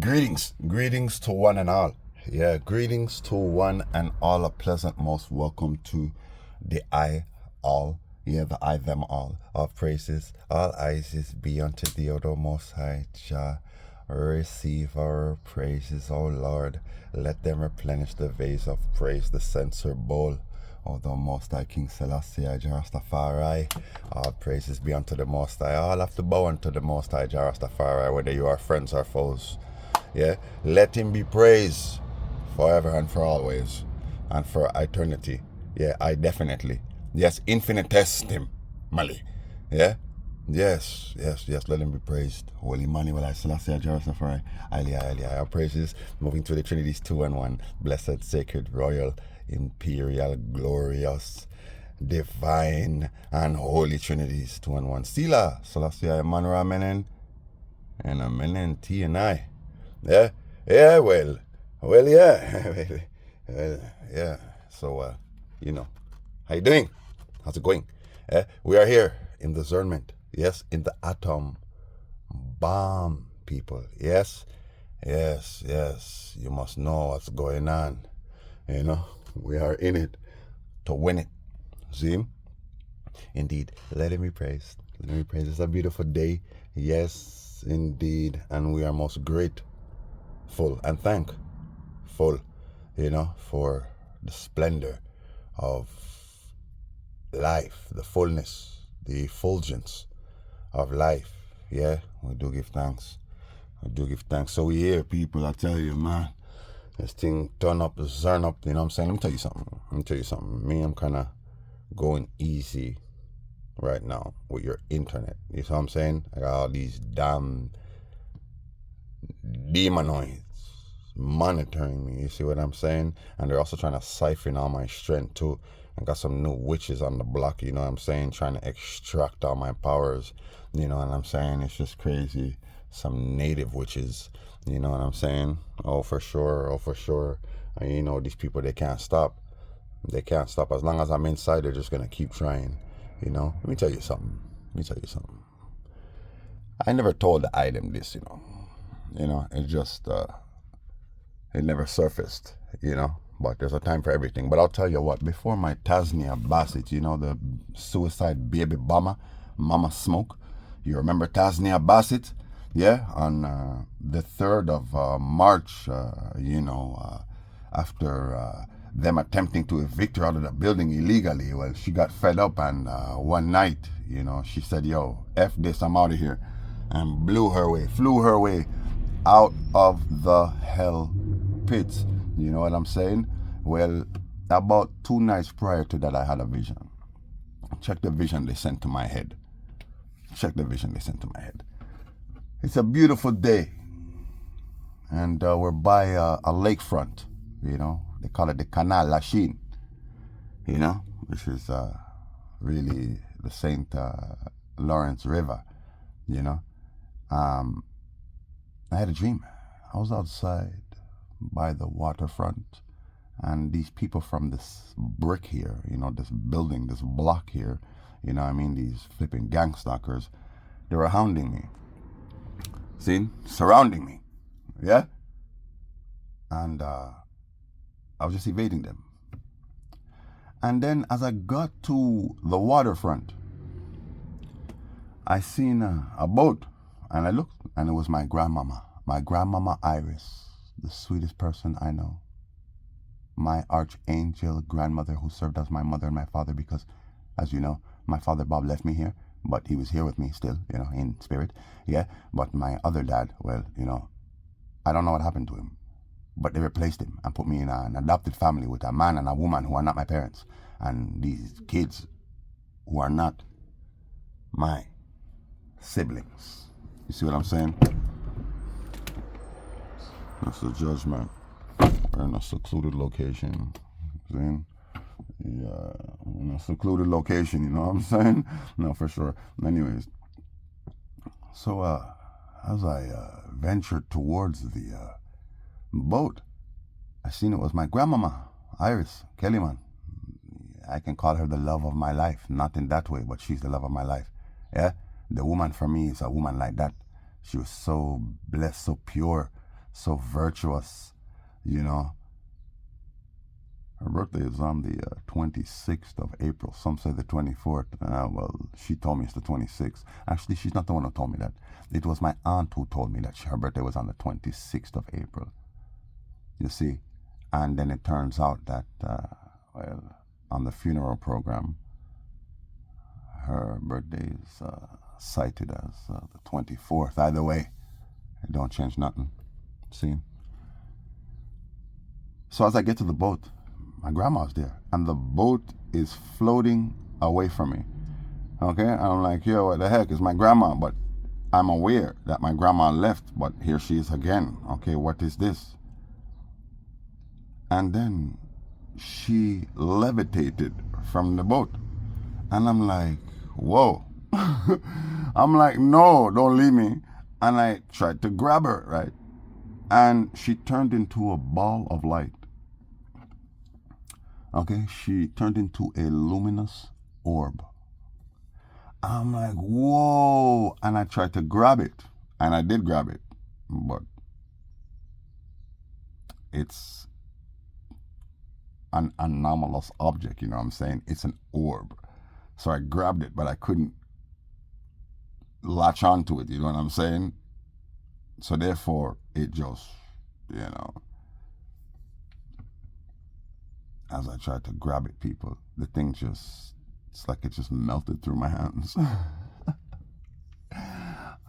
Greetings to one and all. Yeah, greetings to one and all. A pleasant most welcome to the the I, them all. All praises, all eyes be unto thee, O the Most High Jah. Receive our praises, O Lord. Let them replenish the vase of praise, the censer bowl. O the Most High King Selassie, Jah Rastafari. All praises be unto the Most High. All have to bow unto the Most High Jah Rastafari, whether you are friends or foes. Yeah, let him be praised forever and for always and for eternity. Yeah, I definitely. Yes, infinitesimally. Yeah, yes, let him be praised. Holy Emmanuel, I Selassie, Jerusalem, our praises. Moving to the Trinities 2 and 1. Blessed, sacred, royal, imperial, glorious, divine, and holy Trinities 2 and 1. Sila, Selassie, Emmanuel, Amenen, and Amenen, T and I. Yeah, yeah, well, yeah, yeah. So, how you doing? How's it going? We are here in discernment. Yes, in the atom bomb, people. Yes. You must know what's going on. We are in it to win it. See? Indeed, let him be praised. Let him be praised. It's a beautiful day. Yes, indeed, and we are most grateful and thankful, for the splendor of life, the fullness, the effulgence of life. Yeah, we do give thanks. So we here, people, I tell you, man, this thing turn up, zern up, you know what I'm saying? Let me tell you something. Me, I'm kind of going easy right now with your internet. You know what I'm saying? I got all these damn demonoids monitoring me, you see what I'm saying? And they're also trying to siphon all my strength too. I got some new witches on the block, you know what I'm saying, trying to extract all my powers, you know what I'm saying? It's just crazy. Some native witches, you know what I'm saying? Oh for sure. And these people, they can't stop. As long as I'm inside, they're just gonna keep trying. Let me tell you something. I never told the item this, it just it never surfaced, but there's a time for everything. But I'll tell you what, before my Tasnia Bassett, the suicide baby bomber, Mama Smoke, you remember Tasnia Bassett? Yeah, on the 3rd of March, after them attempting to evict her out of the building illegally, well, she got fed up, and one night, she said, yo, F this, I'm out of here, and flew her way out of the hell pits. You know what I'm saying? Well, about 2 nights prior to that, I had a vision. Check the vision they sent to my head. It's a beautiful day, and we're by a lakefront. They call it the Canal Lachine, which is really the St. Lawrence River. I had a dream. I was outside by the waterfront, and these people from this brick here, this building, this block here, these flipping gangstalkers, they were hounding me. See? Surrounding me. Yeah? And I was just evading them. And then as I got to the waterfront, I seen a boat, and I looked, and it was my grandmama Iris, the sweetest person I know. My archangel grandmother, who served as my mother and my father, because, as you know, my father Bob left me here, but he was here with me still, in spirit. Yeah, but my other dad, well, I don't know what happened to him, but they replaced him and put me in an adopted family with a man and a woman who are not my parents, and these kids who are not my siblings. You see what I'm saying? That's the judgment. We're in a secluded location. In a secluded location, you know what I'm saying? No, for sure. Anyways, so as I ventured towards the boat, I seen it was my grandmama, Iris Kellyman. I can call her the love of my life. Not in that way, but she's the love of my life. Yeah? The woman for me is a woman like that. She was so blessed, so pure, so virtuous, you know. Her birthday is on the 26th of April. Some say the 24th. Well, she told me it's the 26th. Actually, she's not the one who told me that. It was my aunt who told me that her birthday was on the 26th of April. You see? And then it turns out that, well, on the funeral program, her birthday is cited as the 24th. Either way, it don't change nothing. See? So as I get to the boat, my grandma's there, and the boat is floating away from me. Okay? And I'm like, yo, what the heck? It's my grandma, but I'm aware that my grandma left, but here she is again. Okay, what is this? And then she levitated from the boat. And I'm like, whoa. I'm like, no, don't leave me. And I tried to grab her, right? And she turned into a ball of light. Okay, she turned into a luminous orb. I'm like, whoa. And I tried to grab it. And I did grab it. But it's an anomalous object, you know what I'm saying? It's an orb. So I grabbed it, but I couldn't latch onto it, you know what I'm saying? So therefore, it just, you know, as I tried to grab it, people, the thing just, it's like it just melted through my hands.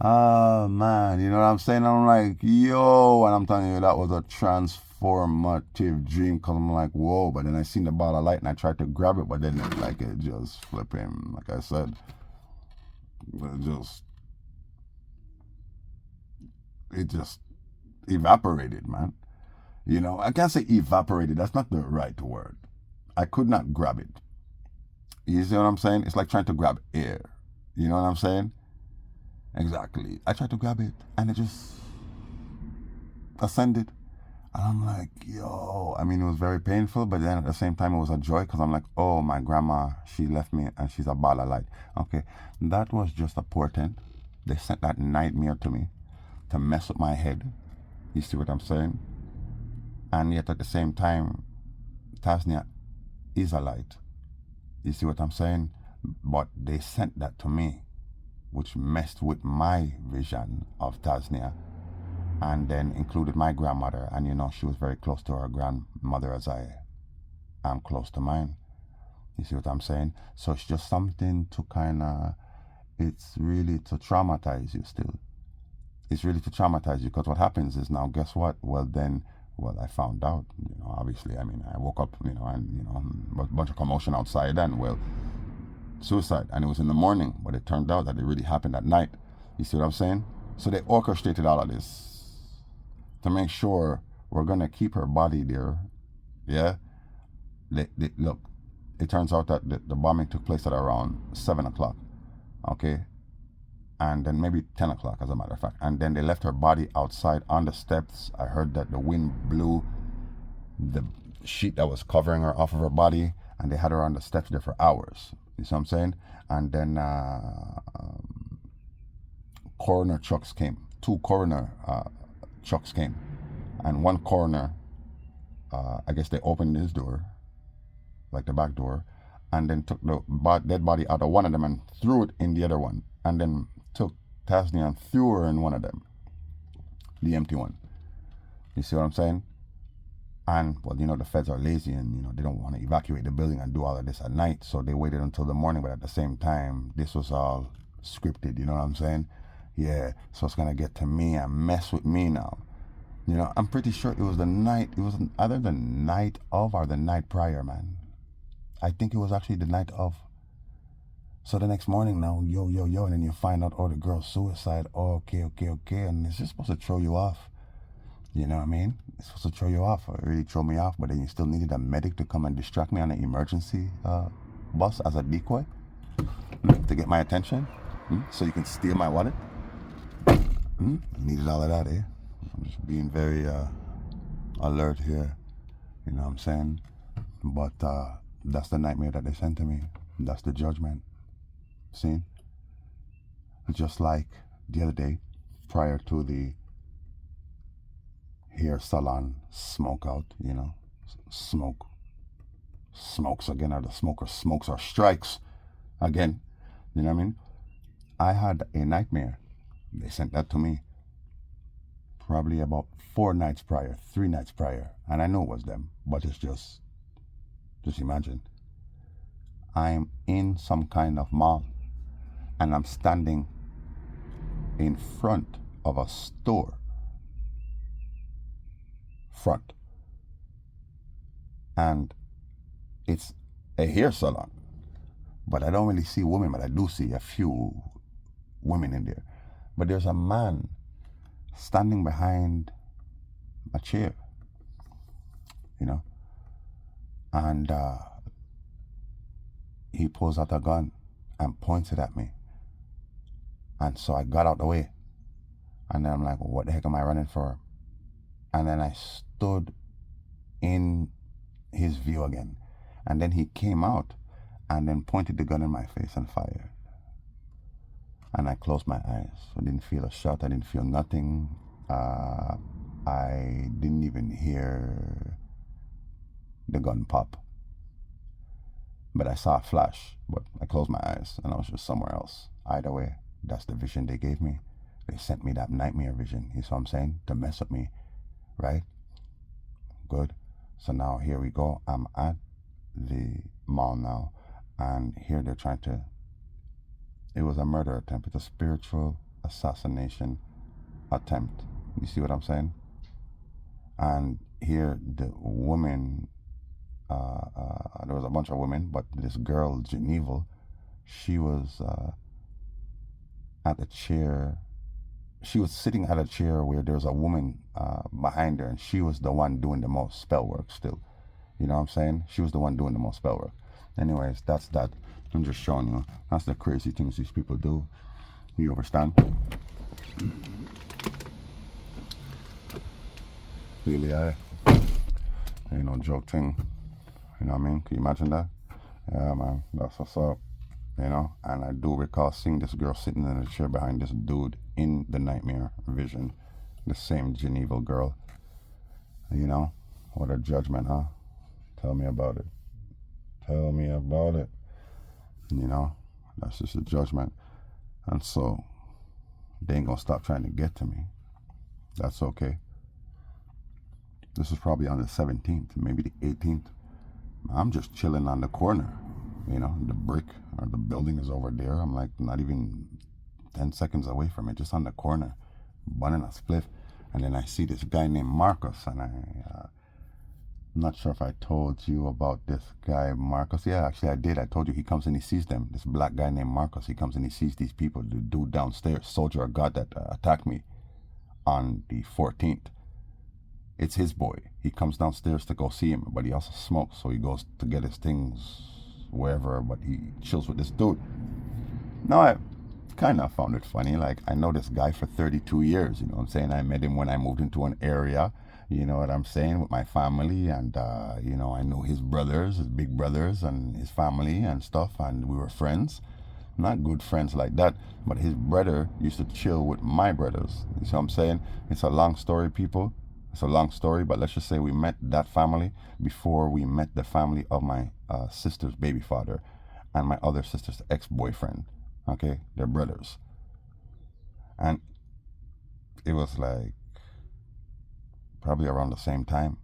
Oh, man, you know what I'm saying? I'm like, yo, and I'm telling you, that was a transformative dream, because I'm like, whoa, but then I seen the ball of light, and I tried to grab it, but then it just flipping, like I said, it just evaporated, man. You know, I can't say evaporated. That's not the right word. I could not grab it. You see what I'm saying? It's like trying to grab air. You know what I'm saying? Exactly. I tried to grab it, and it just ascended. And I'm like, yo. I mean, it was very painful, but then at the same time, it was a joy, because I'm like, oh, my grandma, she left me, and she's a ball of light. Okay, that was just a portent. They sent that nightmare to me to mess with my head. You see what I'm saying? And yet at the same time, Tasnia is a light. You see what I'm saying? But they sent that to me, which messed with my vision of Tasnia, and then included my grandmother. And you know, she was very close to her grandmother as I am close to mine. You see what I'm saying? So it's just something to kind of, it's really to traumatize you still. It's really to traumatize you, because what happens is, now guess what? Well, I found out, you know, obviously, I mean, I woke up, you know, and, you know, a bunch of commotion outside, and, well, suicide. And it was in the morning, but it turned out that it really happened at night. You see what I'm saying? So they orchestrated all of this to make sure we're going to keep her body there. Yeah? Look, it turns out that the bombing took place at around 7 o'clock. Okay? And then maybe 10 o'clock, as a matter of fact. And then they left her body outside on the steps. I heard that the wind blew the sheet that was covering her off of her body, and they had her on the steps there for hours. You see what I'm saying? And then coroner trucks came. 2 coroner trucks came. And one coroner, I guess they opened his door, like the back door, and then took the dead body out of one of them and threw it in the other one. And then took Tasnia and threw her in one of them, the empty one. You see what I'm saying? And, well, you know, the feds are lazy, and, you know, they don't want to evacuate the building and do all of this at night, so they waited until the morning. But at the same time, this was all scripted, you know what I'm saying? Yeah, so it's going to get to me and mess with me now. You know, I'm pretty sure it was the night, it was either the night of or the night prior, man. I think it was actually the night of. So the next morning now, yo, and then you find out, oh, the girl's suicide. Oh, okay. And it's just supposed to throw you off. You know what I mean? It's supposed to throw you off. It really throw me off, but then you still needed a medic to come and distract me on an emergency bus as a decoy to get my attention, so you can steal my wallet. Needed all of that, eh? I'm just being very alert here. You know what I'm saying? But that's the nightmare that they sent to me. That's the judgment. See? Just like the other day, prior to the hair salon smoke out, you know, smokes again, or the smoker smokes or strikes again, you know what I mean? I had a nightmare. They sent that to me probably about 4 nights prior, 3 nights prior, and I know it was them, but it's just imagine. I'm in some kind of mall, and I'm standing in front of a store. Front. And it's a hair salon. But I don't really see women, but I do see a few women in there. But there's a man standing behind a chair, you know, and he pulls out a gun and points it at me. And so I got out the way. And then I'm like, well, what the heck am I running for? And then I stood in his view again. And then he came out and then pointed the gun in my face and fired. And I closed my eyes. I didn't feel a shot. I didn't feel nothing. I didn't even hear the gun pop. But I saw a flash. But I closed my eyes and I was just somewhere else. Either way, that's the vision they gave me. They sent me that nightmare vision. You see what I'm saying? To mess with me. Right? Good. So now here we go. I'm at the mall now. And here they're trying to... It was a murder attempt. It's a spiritual assassination attempt. You see what I'm saying? And here the woman... there was a bunch of women, but this girl, Geneva, she was at a chair. She was sitting at a chair where there's a woman behind her, and she was the one doing the most spell work still. You know what I'm saying? She was the one doing the most spell work. Anyways, that's that. I'm just showing you. That's the crazy things these people do. You understand? Really, ain't no joke thing. You know what I mean? Can you imagine that? Yeah, man. That's what's up. You know? And I do recall seeing this girl sitting in a chair behind this dude in the nightmare vision. The same Geneva girl. You know? What a judgment, huh? Tell me about it. Tell me about it. You know? That's just a judgment. And so, they ain't gonna stop trying to get to me. That's okay. This is probably on the 17th, maybe the 18th. I'm just chilling on the corner. You know, the brick or the building is over there. I'm like not even 10 seconds away from it, just on the corner, bunning a spliff. And then I see this guy named Marcus, and I'm not sure if I told you about this guy, Marcus. Yeah, actually I did. I told you he comes and he sees them. This black guy named Marcus, he comes and he sees these people, the dude downstairs, soldier of God that attacked me on the 14th. It's his boy. He comes downstairs to go see him, but he also smokes, so he goes to get his things wherever, but he chills with this dude. Now, I kind of found it funny. Like, I know this guy for 32 years, you know what I'm saying? I met him when I moved into an area, you know what I'm saying, with my family, and, you know, I knew his brothers, his big brothers, and his family and stuff, and we were friends. Not good friends like that, but his brother used to chill with my brothers. You see what I'm saying? It's a long story, people. It's a long story, but let's just say we met that family before we met the family of my sister's baby father and my other sister's ex-boyfriend. Okay, they're brothers. And it was like probably around the same time,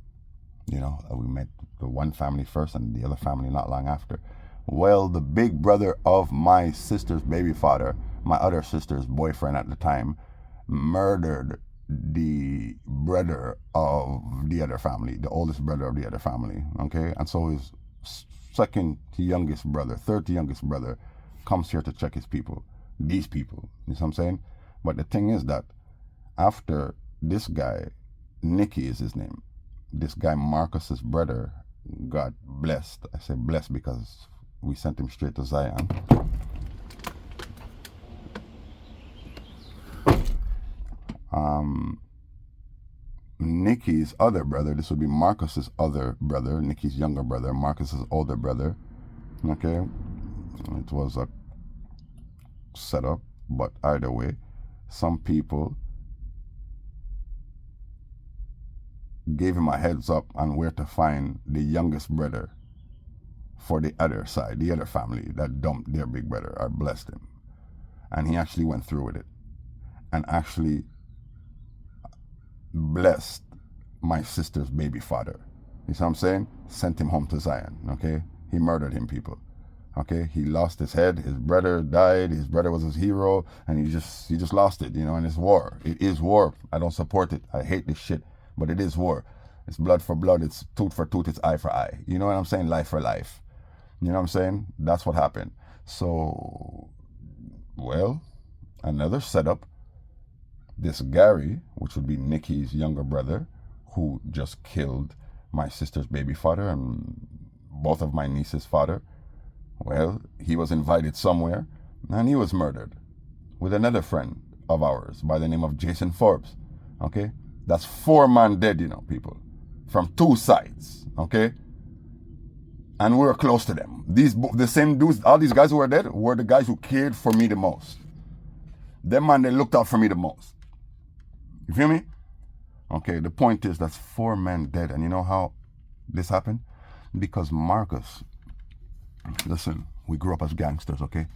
you know, we met the one family first and the other family not long after. Well, the big brother of my sister's baby father, my other sister's boyfriend at the time, murdered the brother of the other family, the oldest brother of the other family, okay? And so his second to youngest brother, third to youngest brother, comes here to check his people, these people, you know what I'm saying? But the thing is that after this guy, Nicky is his name, this guy Marcus's brother got blessed. I say blessed because we sent him straight to Zion. Nicky's other brother, this would be Marcus's other brother, Nicky's younger brother, Marcus's older brother, okay? It was a setup, but either way, some people gave him a heads up on where to find the youngest brother for the other side, the other family that dumped their big brother or blessed him. And he actually went through with it and actually blessed my sister's baby father. You see what I'm saying? Sent him home to Zion, okay? He murdered him, people. Okay, he lost his head, his brother died, his brother was his hero, and he just lost it, you know, and it's war. It is war. I don't support it. I hate this shit, but it is war. It's blood for blood, it's tooth for tooth, it's eye for eye. You know what I'm saying? Life for life. You know what I'm saying? That's what happened. So, well, another setup. This Gary, which would be Nikki's younger brother, who just killed my sister's baby father and both of my niece's father, well, he was invited somewhere and he was murdered with another friend of ours by the name of Jason Forbes. Okay? That's 4 men dead, you know, people. From 2 sides. Okay? And we were close to them. The same dudes, all these guys who were dead were the guys who cared for me the most. Them man, they looked out for me the most. You feel me? Okay, the point is that's 4 men dead. And you know how this happened? Because Marcus, listen, we grew up as gangsters, okay?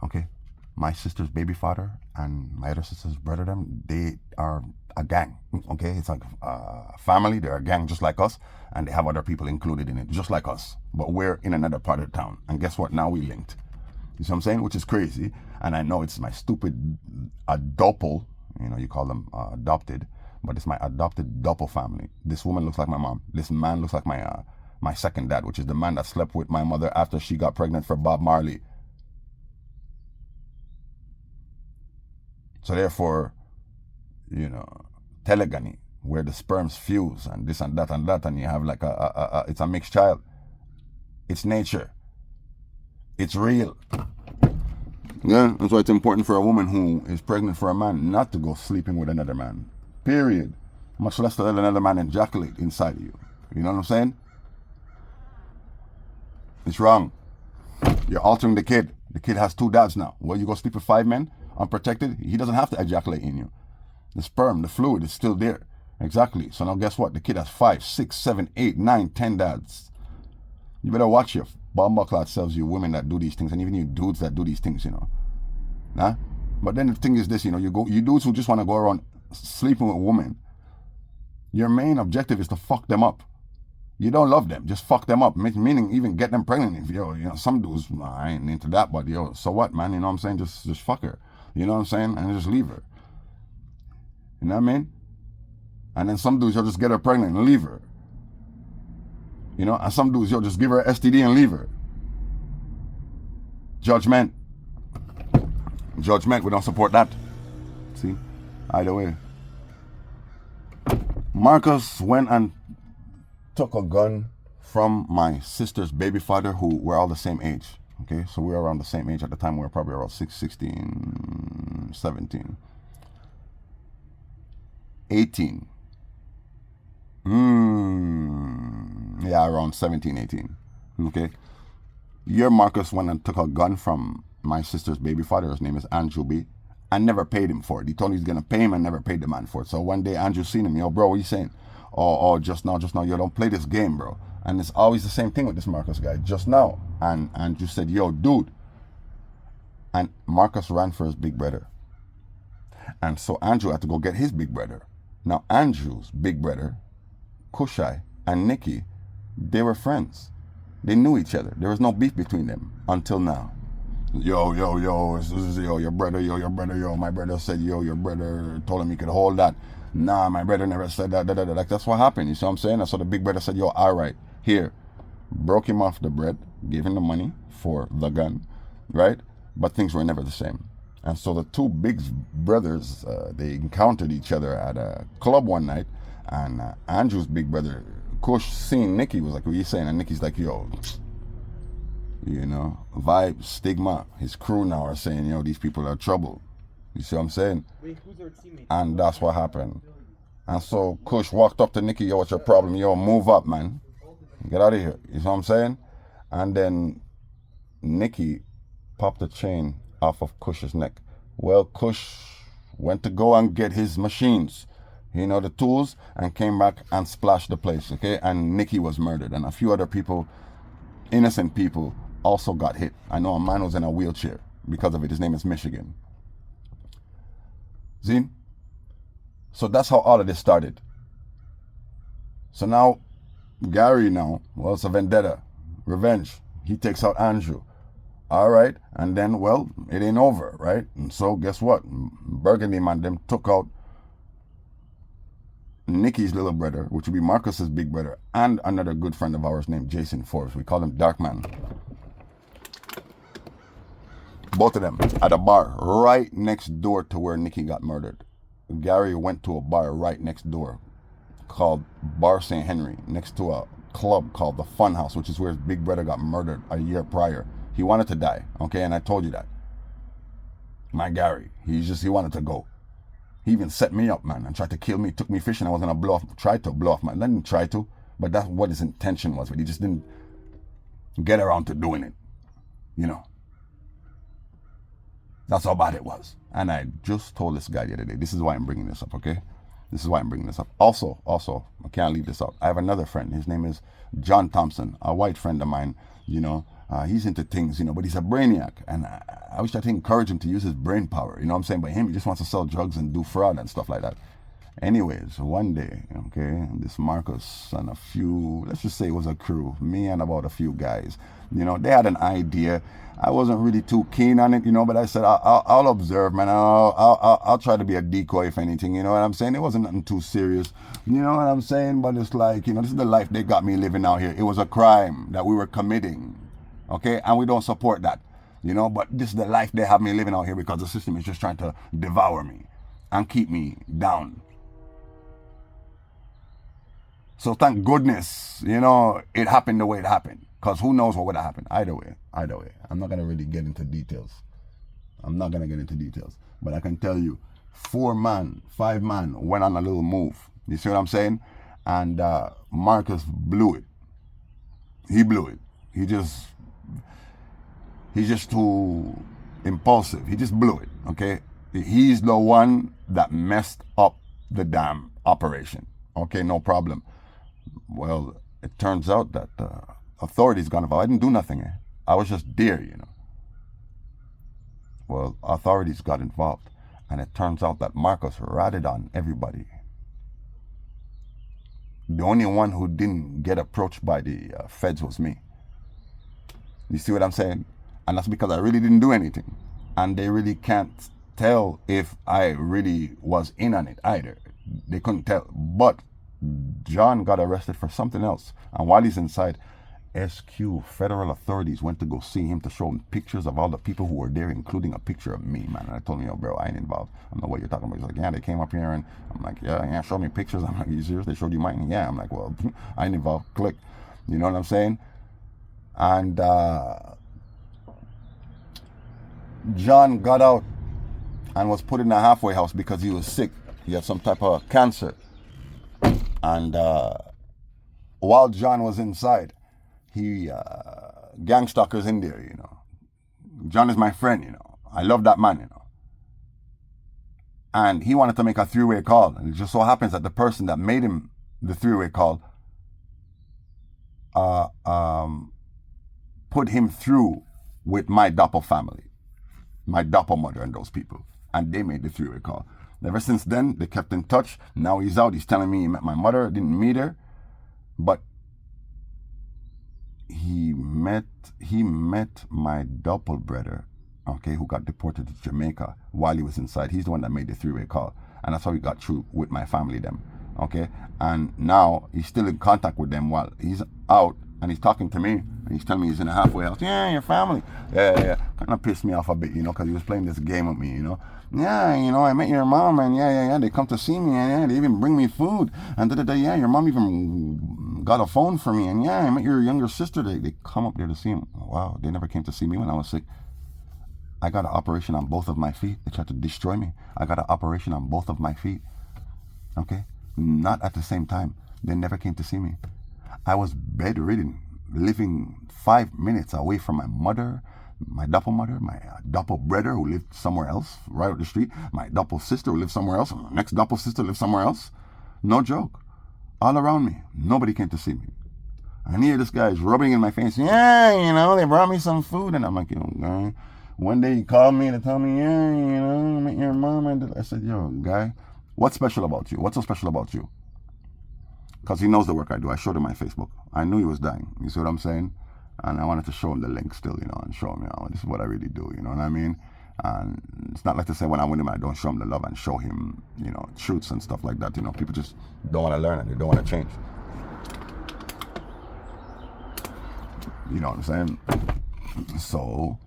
Okay? My sister's baby father and my other sister's brother, they are a gang, okay? It's like a family. They're a gang just like us, and they have other people included in it just like us. But we're in another part of town. And guess what? Now we linked. You see what I'm saying? Which is crazy. And I know it's my stupid adopal, you know, you call them adopted, but it's my adopted double family. This woman looks like my mom. This man looks like my second dad, which is the man that slept with my mother after she got pregnant for Bob Marley. So therefore, you know, telegamy, where the sperms fuse and this and that, and you have like it's a mixed child. It's nature. It's real. Yeah, that's why it's important for a woman who is pregnant for a man not to go sleeping with another man. Period. Much less to let another man ejaculate inside of you. You know what I'm saying? It's wrong. You're altering the kid. The kid has 2 dads now. Well, you go sleep with 5 men, unprotected, he doesn't have to ejaculate in you. The sperm, the fluid is still there. Exactly. So now guess what? The kid has 5, 6, 7, 8, 9, 10 dads. You better watch your bombaclat selves, you women that do these things, and even you dudes that do these things, you know. Nah? But then the thing is this, you know, you dudes who just want to go around sleeping with women, your main objective is to fuck them up. You don't love them, just fuck them up, meaning even get them pregnant. If you know, some dudes, I ain't into that, but so what, man? You know what I'm saying? Just fuck her. You know what I'm saying? And just leave her. You know what I mean? And then some dudes, you'll just get her pregnant and leave her. You know, and some dudes, you'll just give her STD and leave her. Judgment. Judgment, we don't support that. See? Either way. Marcus went and took a gun from my sister's baby father, who were all the same age. Okay, so we were around the same age at the time. We were probably around 16, 17, 18. Yeah, around 17, 18. Okay. Your Marcus went and took a gun from my sister's baby father. His name is Andrew B. And never paid him for it. He told me he's going to pay him and never paid the man for it. So one day Andrew seen him. Yo, bro, what are you saying? Oh, just now. Yo, don't play this game, bro. And it's always the same thing with this Marcus guy. Just now. And Andrew said, yo, dude. And Marcus ran for his big brother. And so Andrew had to go get his big brother. Now, Andrew's big brother, Kushai, and Nikki, they were friends. They knew each other. There was no beef between them until now. Yo, your brother, my brother said, your brother told him he could hold that. Nah, my brother never said that. Like, that's what happened. You see what I'm saying? And so the big brother said, yo, all right, here. Broke him off the bread, gave him the money for the gun, right? But things were never the same. And so the 2 big brothers, they encountered each other at a club one night, and Andrew's big brother, Kush, seen Nikki, was like, what are you saying? And Nikki's like, yo, you know, vibe, stigma. His crew now are saying, yo, these people are trouble. You see what I'm saying? Wait, who's our teammate? And that's what happened. And so Kush walked up to Nikki, yo, what's your problem? Yo, move up, man. Get out of here. You see what I'm saying? And then Nikki popped the chain off of Kush's neck. Well, Kush went to go and get his machines. the tools, and came back and splashed the place, okay? And Nicky was murdered, and a few other people, innocent people, also got hit. I know a man was in a wheelchair because of it. His name is Michigan. See? So that's how all of this started. So now, Gary now, well, it's a vendetta, revenge. He takes out Andrew. All right, and then, well, it ain't over, right? And so guess what? Burgundy man, them took out Nicky's little brother, which would be Marcus's big brother, and another good friend of ours named Jason Forbes. We call him Dark Man. Both of them at a bar right next door to where Nicky got murdered. Gary went to a bar right next door called Bar St. Henry, next to a club called the Fun House, which is where his big brother got murdered a year prior. He wanted to die, okay, and I told you that. My Gary, he wanted to go. He even set me up, man, and tried to kill me, took me fishing. I was gonna try to blow off my, I didn't try to, but that's what his intention was, but he just didn't get around to doing it, That's how bad it was. And I just told this guy the other day, this is why I'm bringing this up, okay? This is why I'm bringing this up. Also, I can't leave this out. I have another friend. His name is John Thompson, a white friend of mine, he's into things, but he's a brainiac. And I wish I could encourage him to use his brain power, what I'm saying? But him, he just wants to sell drugs and do fraud and stuff like that. Anyways, one day, okay, this Marcus and a few, let's just say it was a crew, me and about a few guys, they had an idea. I wasn't really too keen on it, but I said, I'll observe, man. I'll try to be a decoy if anything, you know what I'm saying? It wasn't nothing too serious, you know what I'm saying? But it's like, this is the life they got me living out here. It was a crime that we were committing, okay? And we don't support that, but this is the life they have me living out here because the system is just trying to devour me and keep me down. So thank goodness, it happened the way it happened. Because who knows what would have happened. Either way. I'm not going to really get into details. But I can tell you, 5 man went on a little move. You see what I'm saying? And Marcus blew it. He blew it. He's just too impulsive. He just blew it, okay? He's the one that messed up the damn operation. Okay, no problem. Well, it turns out that authorities got involved. I didn't do nothing. I was just there, Well, authorities got involved. And it turns out that Marcus ratted on everybody. The only one who didn't get approached by the feds was me. You see what I'm saying? And that's because I really didn't do anything. And they really can't tell if I really was in on it either. They couldn't tell. But John got arrested for something else. And while he's inside, SQ, federal authorities went to go see him to show him pictures of all the people who were there, including a picture of me, man. And I told him, yo, bro, I ain't involved. I don't know what you're talking about. He's like, yeah, they came up here and I'm like, yeah, show me pictures. I'm like, you serious? They showed you mine? Yeah. I'm like, well, I ain't involved. Click. You know what I'm saying? And John got out and was put in a halfway house because he was sick. He had some type of cancer. And while John was inside, he gang stalkers in there, John is my friend, I love that man, And he wanted to make a 3-way call. And it just so happens that the person that made him the 3-way call put him through with my Doppel family, my Doppel mother and those people. And they made the 3-way call. Ever since then, they kept in touch. Now he's out. He's telling me he met my mother, didn't meet her. But he met my Doppel brother, okay, who got deported to Jamaica while he was inside. He's the one that made the 3-way call. And that's how he got through with my family, them. Okay? And now he's still in contact with them while he's out. And he's talking to me. And he's telling me he's in a halfway house. Yeah, your family. Yeah. Kind of pissed me off a bit, because he was playing this game with me, Yeah, I met your mom, and yeah, they come to see me, and they even bring me food, and yeah, your mom even got a phone for me, and yeah, I met your younger sister. They come up there to see him. Wow, they never came to see me when I was sick. I got an operation on both of my feet. They tried to destroy me. I got an operation on both of my feet. Okay, not at the same time. They never came to see me. I was bedridden, living 5 minutes away from my mother, my Doppel mother, my Doppel brother who lived somewhere else, right up the street, my Doppel sister who lived somewhere else, my next Doppel sister lived somewhere else. No joke. All around me. Nobody came to see me. And here this guy is rubbing in my face. Yeah, you know, they brought me some food. And I'm like, you know, guy. One day he called me to tell me, yeah, you know, meet your mom. And I said, yo, guy, what's special about you? What's so special about you? Because he knows the work I do. I showed him my Facebook. I knew he was dying. You see what I'm saying? And I wanted to show him the link still, you know, and show him, you know, this is what I really do, you know what I mean? And it's not like to say when I'm with him, I don't show him the love and show him, you know, truths and stuff like that. You know, people just don't want to learn and they don't want to change. You know what I'm saying? So,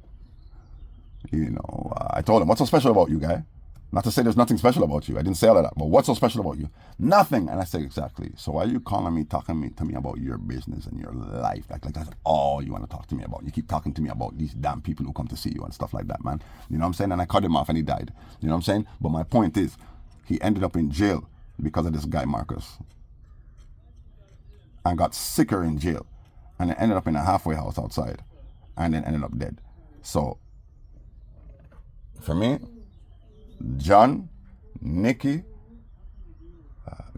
you know, I told him, what's so special about you, guy? Not to say there's nothing special about you. I didn't say all of that. But what's so special about you? Nothing. And I say, exactly. So why are you calling me, talking to me about your business and your life? Like that's all you want to talk to me about. You keep talking to me about these damn people who come to see you and stuff like that, man. You know what I'm saying? And I cut him off and he died. You know what I'm saying? But my point is, he ended up in jail because of this guy, Marcus. And got sicker in jail. And then ended up in a halfway house outside. And then ended up dead. So, for me, John, Nikki,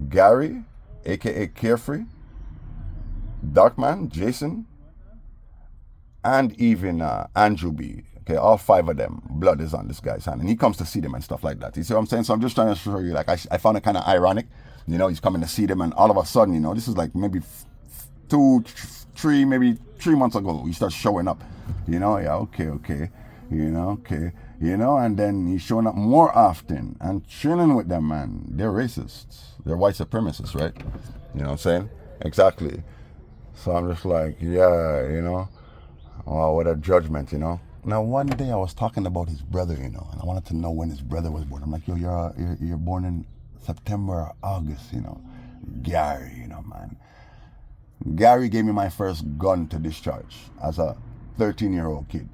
Gary, aka Carefree, Darkman, Jason, and even Andrew B. Okay, all 5 of them, blood is on this guy's hand. And he comes to see them and stuff like that. You see what I'm saying? So I'm just trying to show you, like, I found it kind of ironic. You know, he's coming to see them, and all of a sudden, you know, this is like maybe 2, 3, maybe 3 months ago, he starts showing up. You know, yeah, okay. You know, okay. You know, and then he's showing up more often and chilling with them, man. They're racists. They're white supremacists, right? You know what I'm saying? Exactly. So I'm just like, yeah, you know. Oh, what a judgment, you know. Now, one day I was talking about his brother, you know, and I wanted to know when his brother was born. I'm like, yo, you're born in September or August, you know. Gary, you know, man. Gary gave me my first gun to discharge as a 13-year-old kid.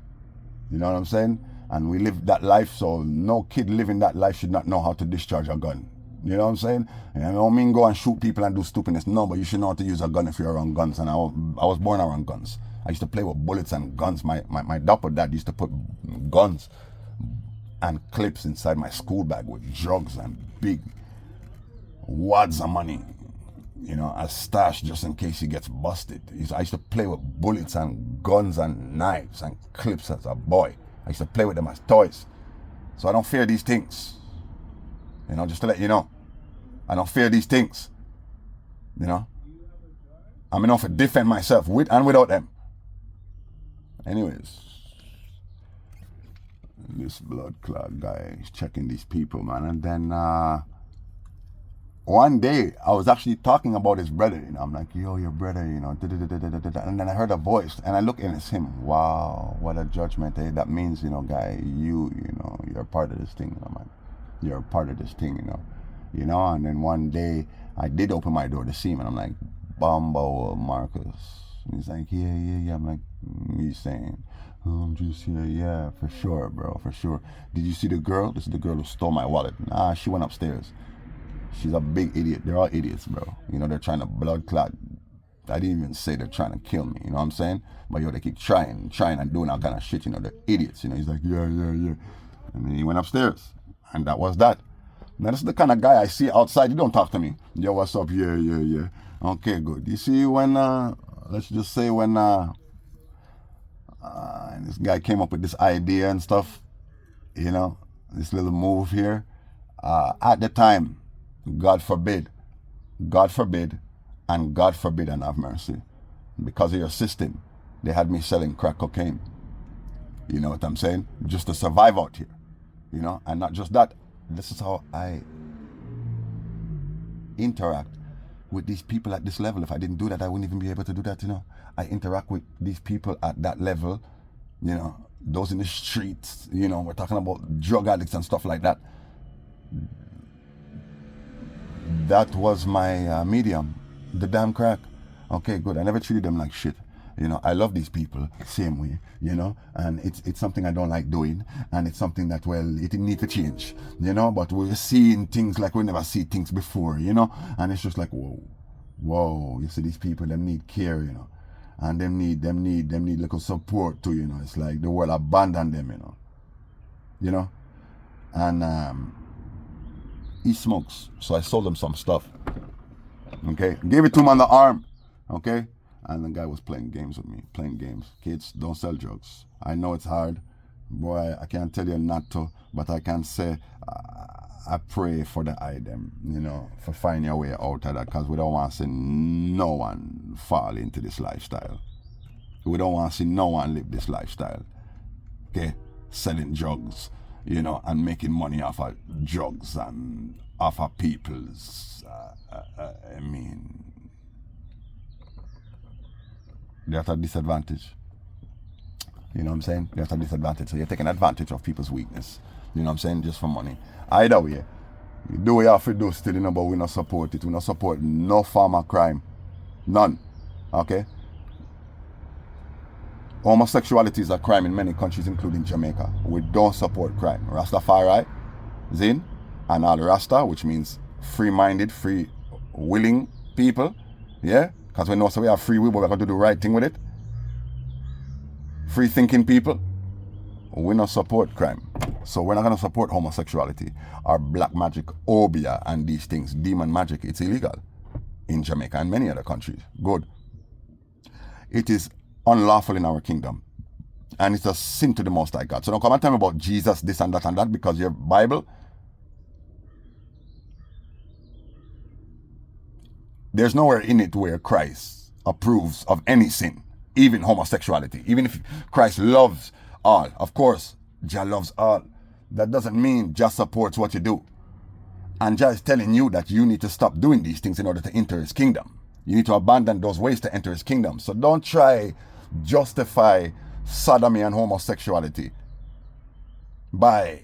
You know what I'm saying? And we lived that life, so no kid living that life should not know how to discharge a gun. You know what I'm saying? And I don't mean go and shoot people and do stupidness. No, but you should know how to use a gun if you're around guns. And I was born around guns. I used to play with bullets and guns. My dapper dad used to put guns and clips inside my school bag with drugs and big wads of money. You know, as stash just in case he gets busted. I used to play with bullets and guns and knives and clips as a boy. I used to play with them as toys. So I don't fear these things. You know, just to let you know. I don't fear these things. You know. I'm enough to defend myself with and without them. Anyways. This blood clot guy is checking these people, man. And then one day I was actually talking about his brother, you know. I'm like, yo, your brother, you know, and then I heard a voice and I look and it's him. Wow, what a judgment, eh? That means, you know, guy, you know, you're part of this thing, you know, man. You're a part of this thing, you know. And then one day I did open my door to see him and I'm like, Bumbo Marcus. And he's like, yeah. I'm like, he's saying, oh, I'm just here, yeah, for sure, bro, for sure. Did you see the girl? This is the girl who stole my wallet. Nah, she went upstairs. She's a big idiot. They're all idiots, bro. You know, they're trying to blood clot. I didn't even say they're trying to kill me, you know what I'm saying? But yo, they keep trying and doing all kind of shit, you know, they're idiots, you know. He's like, yeah. And then he went upstairs. And that was that. Now, this is the kind of guy I see outside. You don't talk to me. Yo, what's up? Yeah. Okay, good. You see when, let's just say when this guy came up with this idea and stuff, you know, this little move here. At the time, God forbid, and God forbid and have mercy. Because of your system, they had me selling crack cocaine. You know what I'm saying? Just to survive out here. You know, and not just that. This is how I interact with these people at this level. If I didn't do that, I wouldn't even be able to do that, you know. I interact with these people at that level, you know, those in the streets, you know, we're talking about drug addicts and stuff like that. That was my medium, the damn crack. Okay, good. I never treated them like shit. You know, I love these people same way, you know, and it's something I don't like doing, and it's something that, well, it need to change, you know, but we're seeing things like we never see things before, you know, and it's just like, whoa, you see these people, them need care, you know, and them need little support too, you know. It's like the world abandoned them, you know, and he smokes, so I sold him some stuff. Okay, gave it to him on the arm. Okay, and the guy was playing games with me, playing games. Kids, don't sell drugs. I know it's hard, boy. I can't tell you not to, but I can say I pray for the them, for finding your way out of that, because we don't want to see no one fall into this lifestyle. We don't want to see no one live this lifestyle. Okay, selling drugs, and making money off of drugs and off of people's. I mean, they're at a disadvantage. You know what I'm saying? They're at a disadvantage. So you're taking advantage of people's weakness. You know what I'm saying? Just for money. Either way, you do what you have to do still, but we not support it. We not support no form of crime. None. Okay? Homosexuality is a crime in many countries, including Jamaica. We don't support crime. Rastafari, Zin, and all Rasta, which means free-minded, free-willing people. Yeah? Because we know so we have free will, but we have to do the right thing with it. Free-thinking people. We don't support crime. So we're not going to support homosexuality or black magic, obia, and these things. Demon magic, it's illegal in Jamaica and many other countries. Good. It is unlawful in our kingdom. And it's a sin to the Most High God. So don't come and tell me about Jesus, this and that, because your Bible, there's nowhere in it where Christ approves of any sin, even homosexuality. Even if Christ loves all, of course, Jah loves all. That doesn't mean Jah supports what you do. And Jah is telling you that you need to stop doing these things in order to enter his kingdom. You need to abandon those ways to enter his kingdom. So don't try justify sodomy and homosexuality by